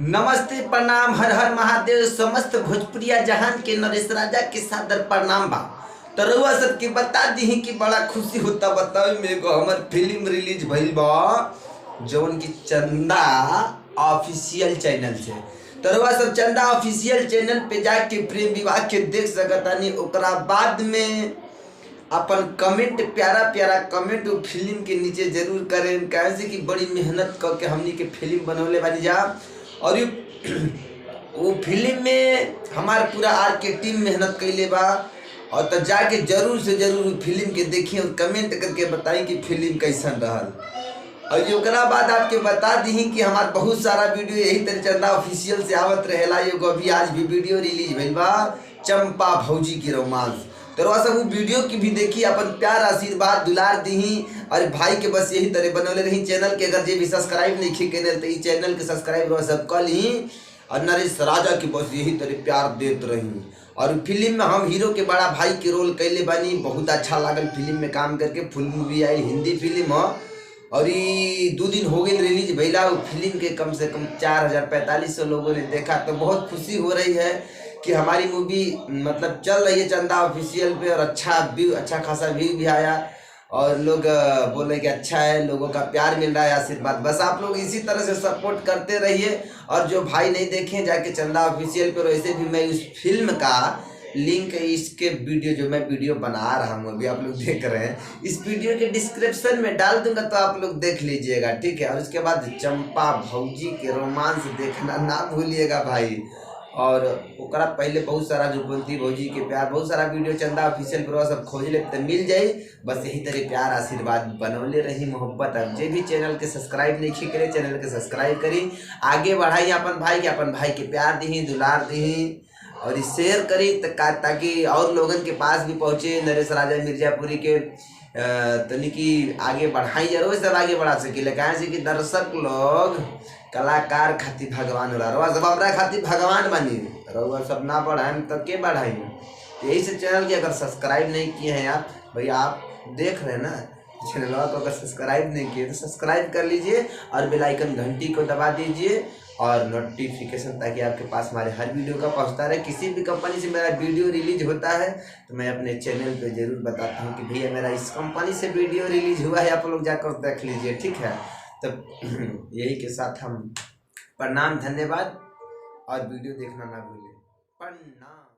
नमस्ते प्रणाम हर हर महादेव। समस्त भोजपुरिया जहान के नरेश राजा के सादर प्रणाम बा। तो रउआ सबके बता दी कि बड़ा खुशी होता। बताओ मेरे को हमार फिल्म रिलीज भइल बा जौन की चंदा ऑफिशियल चैनल से। तो रउआ सब चंदा ऑफिशियल चैनल पे जाके प्रेम विवाह के देख सकतानी। ओकरा बाद में अपन कमेंट प्यारा प्यारा कमेंट फिल्म के नीचे जरूर करें। कैसे कि बड़ी मेहनत करके हमनी के फिल्म बनौले बानी जा और वो फिल्म में हमार पूरा आर के टीम मेहनत कैले बा। और तो जाके जरूर से जरूर फिल्म के देखिए और कमेंट करके बताई कि फिल्म कैसन रहल। और ओकरा बाद आपके बता दी कि हमार बहुत सारा वीडियो यही तरह चंदा ऑफिशियल से आवत रहेला। एगो अभी आज भी वीडियो रिलीज भइल बा चंपा भौजी की रोमांस। तो सब वो वीडियो की भी देखी, अपन प्यार आशीर्वाद दुलार दी। और भाई के बस यही तरह बनौले रही। चैनल के अगर जे भी सब्सक्राइब नहीं किए तो इस चैनल के सब्सक्राइब सब कर ली। और नरेश राजा की बस यही तरह प्यार देते रही। और फिल्म में हम हीरो के बड़ा भाई के रोल कैले बानी। बहुत अच्छा लागल फिल्म में काम करके। फुल मूवी आई, हिंदी फिल्म है और ये 2 दिन हो गए रिलीज भैला। फिल्म के कम से कम 4,000-4,500 लोगों ने देखा। तो बहुत खुशी हो रही है कि हमारी मूवी मतलब चल रही है चंदा ऑफिशियल पे। और अच्छा खासा व्यू भी आया और लोग बोले कि अच्छा है, लोगों का प्यार मिल रहा है, आशीर्वाद। बस आप लोग इसी तरह से सपोर्ट करते रहिए। और जो भाई नहीं देखे जाके चंदा ऑफिशियल पे। वैसे भी मैं उस फिल्म का लिंक इसके वीडियो जो मैं वीडियो बना रहा हूँ अभी आप लोग देख रहे हैं, इस वीडियो के डिस्क्रिप्शन में डाल दूंगा तो आप लोग देख लीजिएगा, ठीक है। और उसके बाद चंपा भौजी के रोमांस देखना ना भूलिएगा भाई। और ओकरा पहले बहुत सारा जो बोलती भौजी के प्यार, बहुत सारा वीडियो चंदा ऑफिशियल पर सब खोज ले तो मिल जाए। बस यही तरह प्यार आशीर्वाद बनौले रही, मोहब्बत। अब जे भी चैनल के सब्सक्राइब नहीं करे चैनल के सब्सक्राइब करी, आगे बढ़ाई अपन भाई के प्यार दी दुलार दी। और शेयर करी ताकि और लोगन के पास भी पहुँचे। नरेश राजा मिर्जापुरी के तनी की आगे बढ़ाई जरूर सब आगे बढ़ा सके। कहे से कि दर्शक लोग कलाकार खातिर भगवान होला। रउआ सब हमरा खातिर भगवान बनी। रउआ सब ना बढ़ाएं तो के बढ़ाई। यही से चैनल की अगर सब्सक्राइब नहीं किए हैं आप भैया, आप देख रहे हैं ना चैनल को, अगर सब्सक्राइब नहीं किए तो सब्सक्राइब कर लीजिए और बेल आइकन घंटी को दबा दीजिए और नोटिफिकेशन, ताकि आपके पास हमारे हर वीडियो का पहुंचता रहे। किसी भी कंपनी से मेरा वीडियो रिलीज होता है तो मैं अपने चैनल पे जरूर बताता हूं कि भैया मेरा इस कंपनी से वीडियो रिलीज हुआ है, आप लोग जाकर देख लीजिए, ठीक है। तो यही के साथ हम प्रणाम, धन्यवाद और वीडियो देखना ना भूलें। प्रणाम।